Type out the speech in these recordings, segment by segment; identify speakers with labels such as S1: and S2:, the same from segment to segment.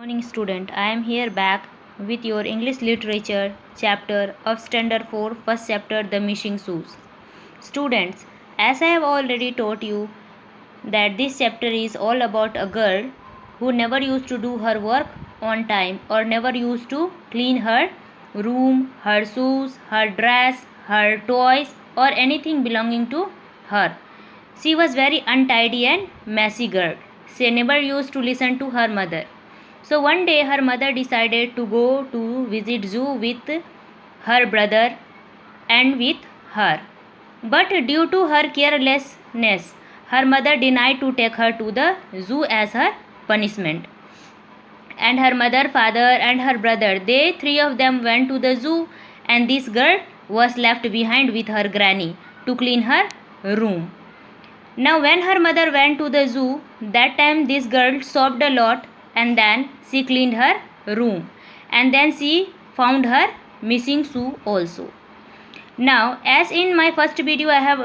S1: Morning student, I am here back with your English literature chapter of standard 4 first chapter the missing shoes. Students, as I have already taught you that this chapter is all about a girl who never used to do her work on time or never used to clean her room, her shoes, her dress, her toys or anything belonging to her. She was very untidy and messy girl. She never used to listen to her mother. So one day her mother decided to go to visit zoo with her brother and with her. But due to her carelessness, her mother denied to take her to the zoo as her punishment. And her mother, father and her brother, they three of them went to the zoo, and this girl was left behind with her granny to clean her room. Now when her mother went to the zoo, that time this girl sobbed a lot and then she cleaned her room and then she found her missing shoe also. Now as in my first video I have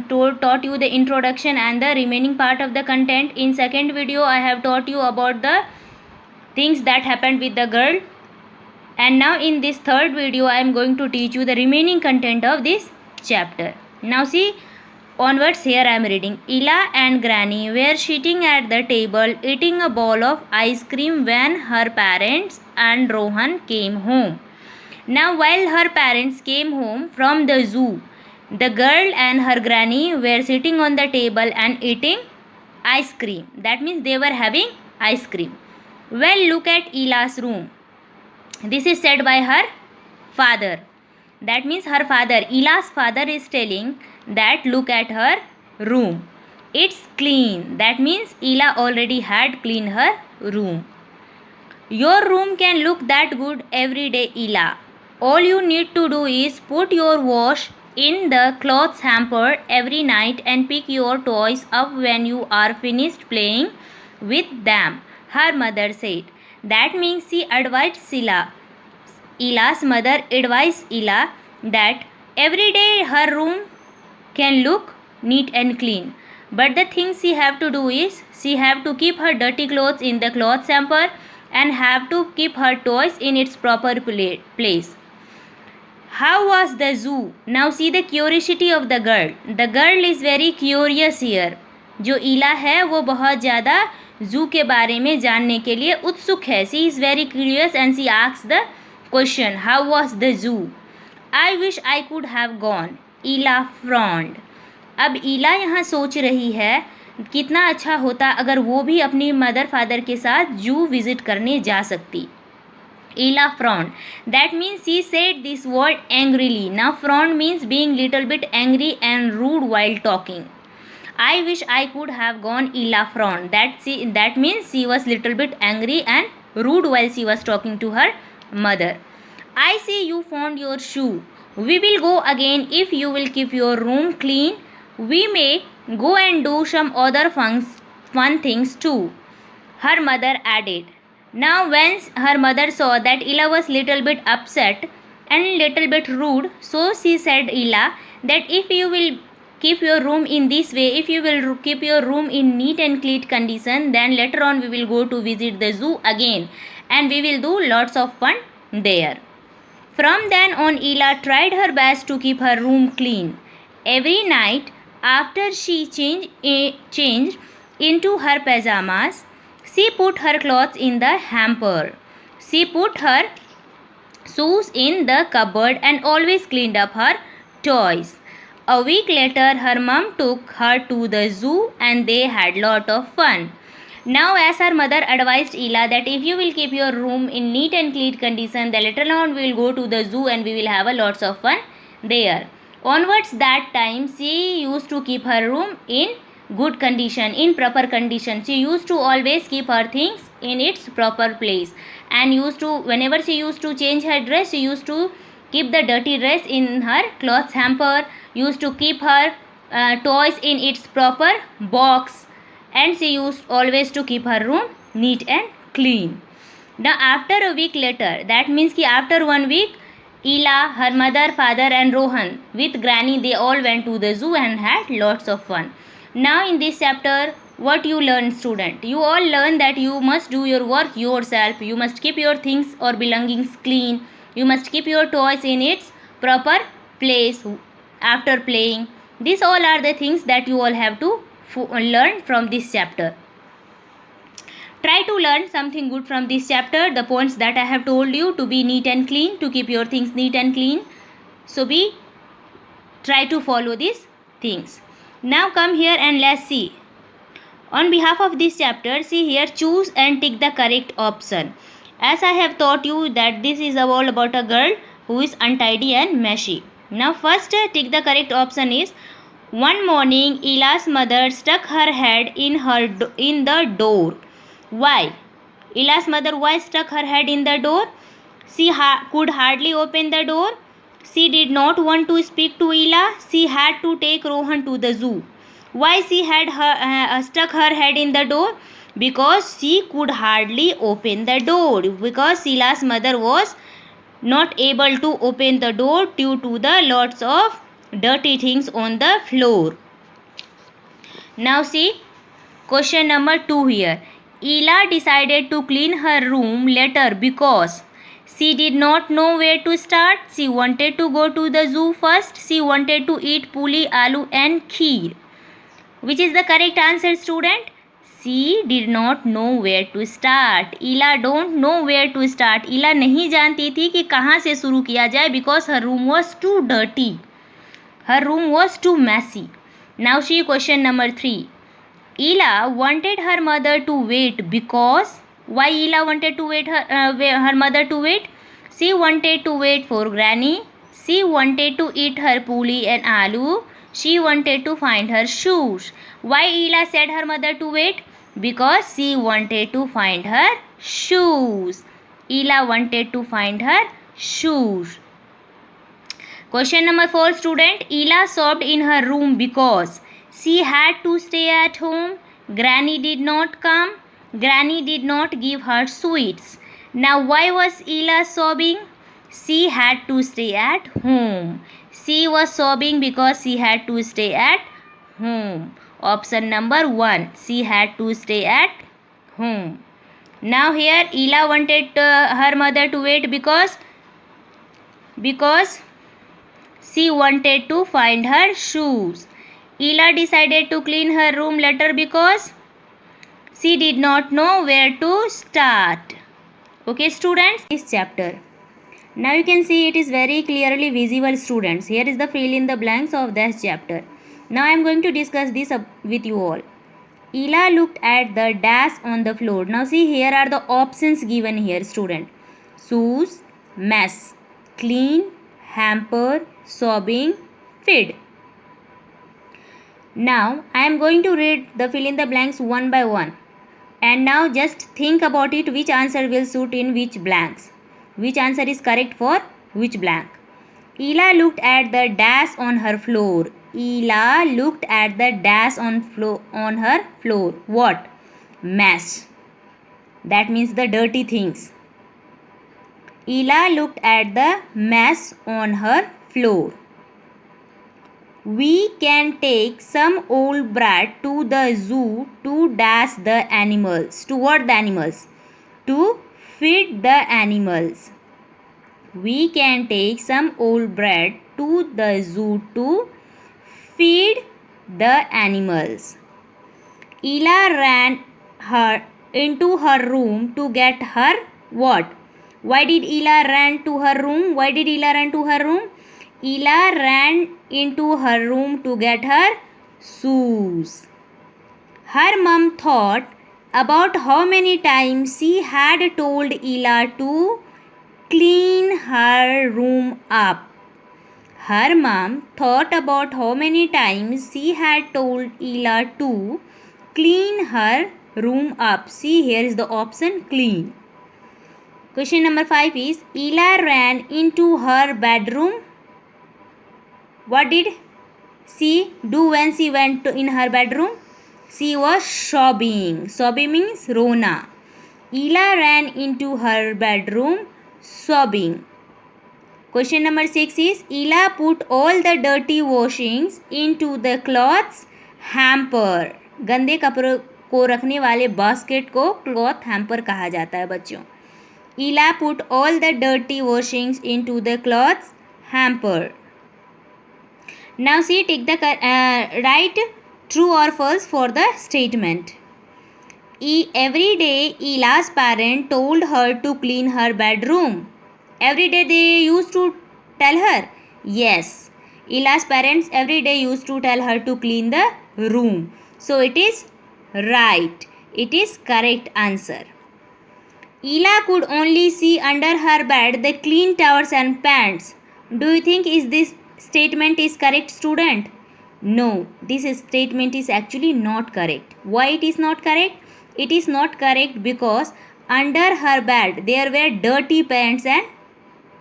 S1: taught you the introduction and the remaining part of the content. In second video I have taught you about the things that happened with the girl, and now in this third video I am going to teach you the remaining content of this chapter. Now see, onwards here I am reading. Ella and Granny were sitting at the table eating a bowl of ice cream when her parents and Rohan came home. Now while her parents came home from the zoo, the girl and her granny were sitting on the table and eating ice cream. That means they were having ice cream. Well, look at Ella's room. This is said by her father. That means her father, Ella's father, is telling that look at her room. It's clean. That means Ella already had cleaned her room. Your room can look that good every day, Ella. All you need to do is put your wash in the clothes hamper every night and pick your toys up when you are finished playing with them, her mother said. That means she advised Ella. Ella's mother advised Ella that every day her room can look neat and clean. But the thing she have to do is she have to keep her dirty clothes in the clothes hamper and have to keep her toys in its proper place. How was the zoo? Now see the curiosity of the girl. The girl is very curious here. जो ईला है वो बहुत ज़्यादा जू के बारे में जानने के लिए उत्सुक है. She is very curious and she asks the question, how was the zoo? I wish I could have gone. Ila frowned. अब ईला यहाँ सोच रही है कितना अच्छा होता अगर वो भी अपनी मदर फादर के साथ जू विजिट करने जा सकती. Ella frowned. That means she said this word angrily. Now frown means being little bit angry and rude while talking. I wish I could have gone. Ella frowned. That means she was little bit angry and rude while she was talking to her mother. I see you found your shoe. We will go again if you will keep your room clean. We may go and do some other fun things too, her mother added. Now when her mother saw that Ella was little bit upset and little bit rude, so she said Ella that if you will keep your room in this way, if you will keep your room in neat and clean condition, then later on we will go to visit the zoo again and we will do lots of fun there. From then on, Ella tried her best to keep her room clean. Every night after she changed into her pajamas, she put her clothes in the hamper. She put her shoes in the cupboard and always cleaned up her toys. A week later, her mom took her to the zoo and they had lot of fun. Now as her mother advised Ella that if you will keep your room in neat and clean condition, then later on we will go to the zoo and we will have a lots of fun there. Onwards that time she used to keep her room in good condition, in proper condition. She used to always keep her things in its proper place and used to, whenever she used to change her dress, she used to keep the dirty dress in her clothes hamper, used to keep her toys in its proper box, and she used always to keep her room neat and clean. Now after a week later, that means कि after 1 week, Ella, her mother, father and Rohan with granny, they all went to the zoo and had lots of fun. Now in this chapter What you learn, student? You all learn that you must do your work yourself. You must keep your things or belongings clean. You must keep your toys in its proper place after playing. These all are the things that you all have to learn from this chapter. Try to learn something good from this chapter. The points that I have told you, to be neat and clean, to keep your things neat and clean. So try to follow these things. Now come here and let's see. On behalf of this chapter, see here, choose and tick the correct option. As I have taught you that this is all about a girl who is untidy and messy. Now first tick the correct option is, one morning Ila's mother stuck her head in the door. Why? Ila's mother why stuck her head in the door? She could hardly open the door. She did not want to speak to Ila. She had to take Rohan to the zoo. Why she had stuck her head in the door? Because she could hardly open the door. Because Ila's mother was not able to open the door due to the lots of dirty things on the floor. Now see question number 2 here. Ila decided to clean her room later because she did not know where to start. She wanted to go to the zoo first. She wanted to eat puli, aloo and kheer. Which is the correct answer, student? She did not know where to start. Ila don't know where to start. Ila नहीं जानती थी कि कहाँ से शुरू किया जाए because her room was too dirty. Her room was too messy. Now see question number 3. Ila wanted her mother to wait because, why Ila wanted to wait her mother to wait? She wanted to wait for Granny. She wanted to eat her puli and aloo. She wanted to find her shoes. Why Ila said her mother to wait? Because she wanted to find her shoes. Ila wanted to find her shoes. Question number 4, student. Ila sobbed in her room because she had to stay at home. Granny did not come. Granny did not give her sweets. Now why was Ila sobbing? She had to stay at home. She was sobbing because she had to stay at home. Option number 1. She had to stay at home. Now here Ila wanted her mother to wait because she wanted to find her shoes. Ila decided to clean her room later because she did not know where to start. Okay, students, this chapter. Now you can see it is very clearly visible, students. Here is the fill in the blanks of this chapter. Now I am going to discuss this with you all. Ila looked at the dash on the floor. Now see, here are the options given here, student. Shoes, mess, clean, hamper, sobbing, feed. Now I am going to read the fill in the blanks one by one. And now just think about it, which answer will suit in which blanks. Which answer is correct for which blank. Ila looked at the dash on her floor. Ila looked at the dash on her floor. What? Mess. That means the dirty things. Ila looked at the mess on her floor. We can take some old brat to the zoo to dash the animals. To what the animals? To feed the animals. We can take some old brat to the zoo to feed the animals. Ila ran into her room to get her what? Why did Ila run to her room? Why did Ila run to her room? Ila ran into her room to get her shoes. Her mom thought about how many times she had told Ila to clean her room up. Her mom thought about how many times she had told Ila to clean her room up. See, here is the option clean. Question number 5 is, Ila ran into her bedroom. What did she do when she went in her bedroom? She was sobbing. Sobbing means Rona. Ila ran into her bedroom sobbing. Question number 6 is, Ila put all the dirty washings into the clothes hamper. गंदे कपड़ों को रखने वाले basket को cloth hamper कहा जाता है बच्चों. Ila put all the dirty washings into the clothes hamper. Now see, take the write true or false for the statement. Every day Ila's parent told her to clean her bedroom. Every day they used to tell her. Yes, Ila's parents every day used to tell her to clean the room. So it is right. It is correct answer. Ila could only see under her bed the clean towels and pants. Do you think is this statement is correct, student? No, this statement is actually not correct. Why it is not correct? It is not correct because under her bed there were dirty pants and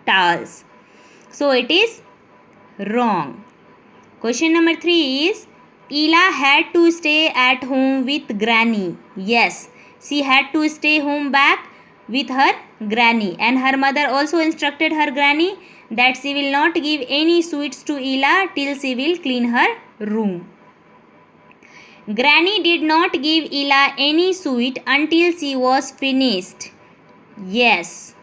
S1: towels. So it is wrong. Question number 3 is, Ila had to stay at home with granny. Yes, she had to stay home back with her granny, and her mother also instructed her granny that she will not give any sweets to Ila till she will clean her room. Granny did not give Ila any sweet until she was finished. Yes,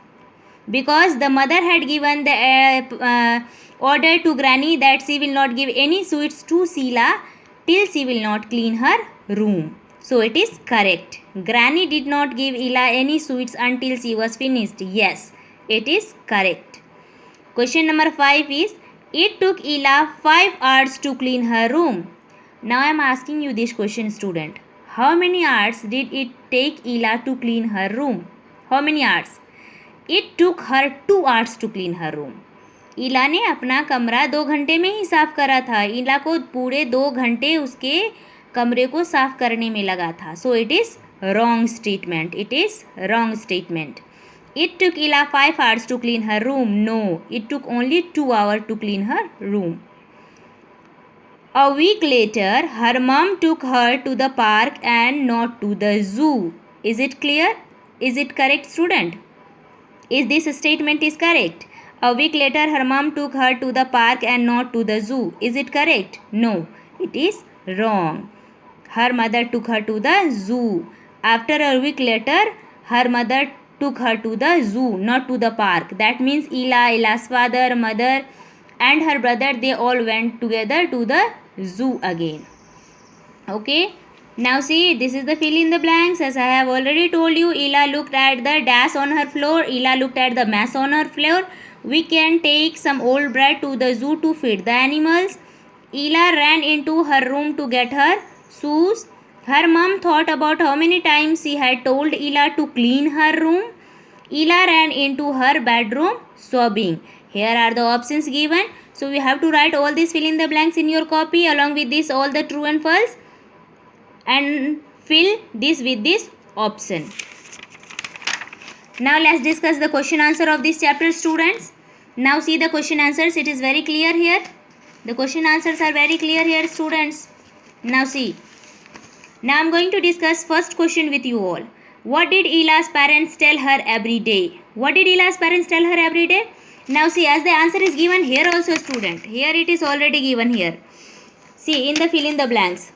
S1: because the mother had given the order to granny that she will not give any sweets to Sheila till she will not clean her room. So it is correct. Granny did not give Ila any sweets until she was finished. Yes, it is correct. Question number 5 is, it took Ila 5 hours to clean her room. Now I am asking you this question, student. How many hours did it take Ila to clean her room? How many hours? It took her 2 hours to clean her room. ईला ने अपना कमरा 2 घंटे में ही साफ करा था. ईला को पूरे 2 घंटे उसके कमरे को साफ करने में लगा था. So it is wrong statement. It is wrong statement. It took Ila 5 hours to clean her room. No, it took only 2 hours to clean her room. A week later, her mom took her to the park and not to the zoo. Is it clear? Is it correct, student? Is this statement is correct? A week later, her mom took her to the park and not to the zoo. Is it correct? No, it is wrong. Her mother took her to the zoo. After a week later, her mother took her to the zoo, not to the park. That means Ila's father, mother and her brother, they all went together to the zoo again. Okay. Now see, this is the fill in the blanks. As I have already told you, Ila looked at the dash on her floor. Ila looked at the mess on her floor. We can take some old bread to the zoo to feed the animals. Ila ran into her room to get her shoes. Her mom thought about how many times she had told Ila to clean her room. Ila ran into her bedroom sobbing. Here are the options given. So we have to write all these fill in the blanks in your copy. Along with this, all the true and false. And fill this with this option. Now let's discuss the question answer of this chapter, students. Now see the question answers. It is very clear here. The question answers are very clear here, students. Now see. Now I am going to discuss first question with you all. What did Ila's parents tell her every day? What did Ila's parents tell her every day? Now see, as the answer is given here also, student. Here it is already given here. See, in the fill in the blanks.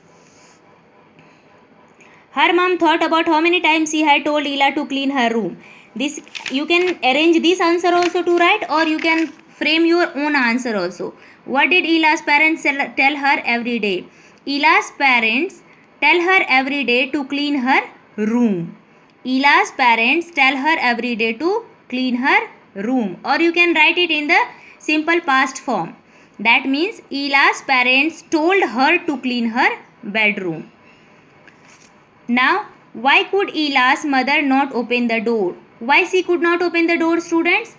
S1: Her mom thought about how many times she had told Ila to clean her room. This you can arrange this answer also to write, or you can frame your own answer also. What did Ila's parents tell her every day? Ila's parents tell her every day to clean her room. Ila's parents tell her every day to clean her room, or you can write it in the simple past form. That means Ila's parents told her to clean her bedroom. Now, why could Ila's mother not open the door? Why she could not open the door, students?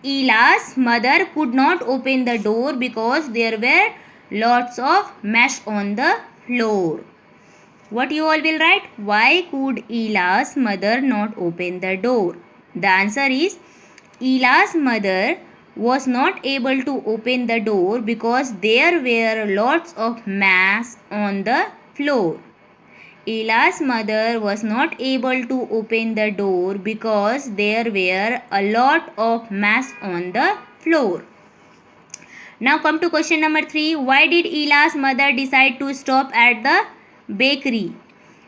S1: Ila's mother could not open the door because there were lots of mess on the floor. What you all will write? Why could Ila's mother not open the door? The answer is, Ila's mother was not able to open the door because there were lots of mess on the floor. Ila's mother was not able to open the door because there were a lot of mess on the floor. Now come to question number 3. Why did Ila's mother decide to stop at the bakery.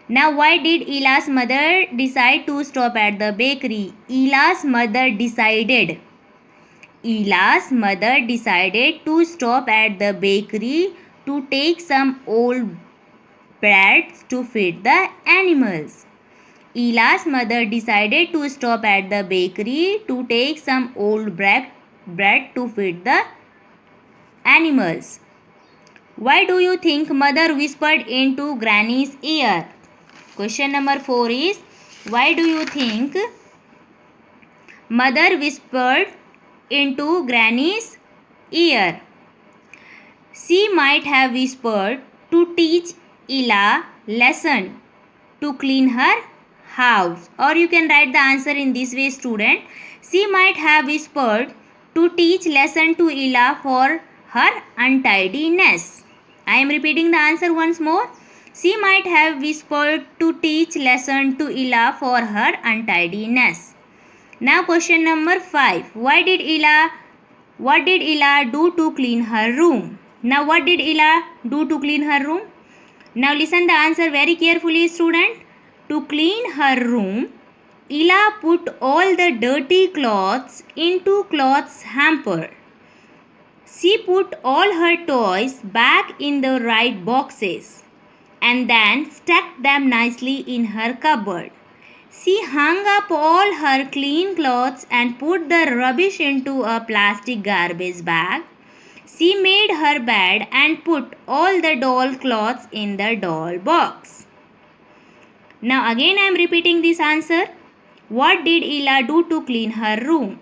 S1: Now, why did Ela's mother decide to stop at the bakery? Ela's mother decided to stop at the bakery to take some old bread to feed the animals. Ela's mother decided to stop at the bakery to take some old bread to feed the animals. Why do you think mother whispered into Granny's ear? Question number 4 is, why do you think mother whispered into Granny's ear? She might have whispered to teach Ela lesson to clean her house. Or you can write the answer in this way, student. She might have whispered to teach lesson to Ela for her untidiness. I am repeating the answer once more. She might have whispered to teach lesson to Ela for her untidiness. Now question number 5. What did Ela do to clean her room? Now what did Ela do to clean her room? Now listen the answer very carefully, student. To clean her room, Ela put all the dirty clothes into clothes hamper. She put all her toys back in the right boxes and then stacked them nicely in her cupboard. She hung up all her clean clothes and put the rubbish into a plastic garbage bag. She made her bed and put all the doll clothes in the doll box. Now again I am repeating this answer. What did Ela do to clean her room?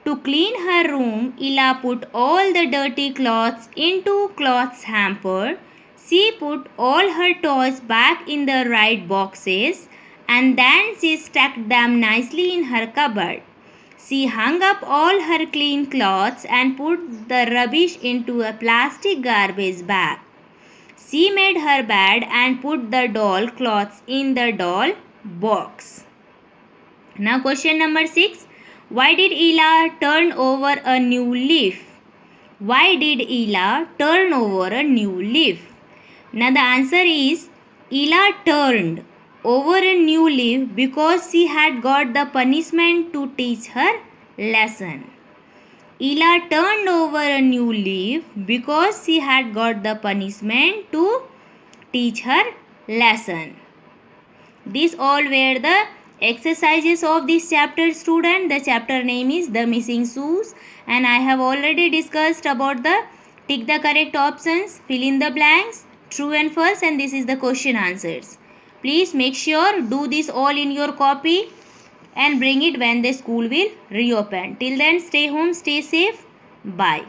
S1: To clean her room, Ela put all the dirty clothes into clothes hamper. She put all her toys back in the right boxes and then she stacked them nicely in her cupboard. She hung up all her clean clothes and put the rubbish into a plastic garbage bag. She made her bed and put the doll clothes in the doll box. Now question number 6. Why did Ela turn over a new leaf? Why did Ela turn over a new leaf? Now the answer is, Ela turned over a new leaf because she had got the punishment to teach her lesson. Ela turned over a new leaf because she had got the punishment to teach her lesson. These all were the exercises of this chapter, student. The chapter name is The Missing Shoes, and I have already discussed about the tick the correct options, fill in the blanks, true and false, and this is the question answers. Please make sure do this all in your copy and bring it when the school will reopen. Till then, stay home, stay safe. Bye.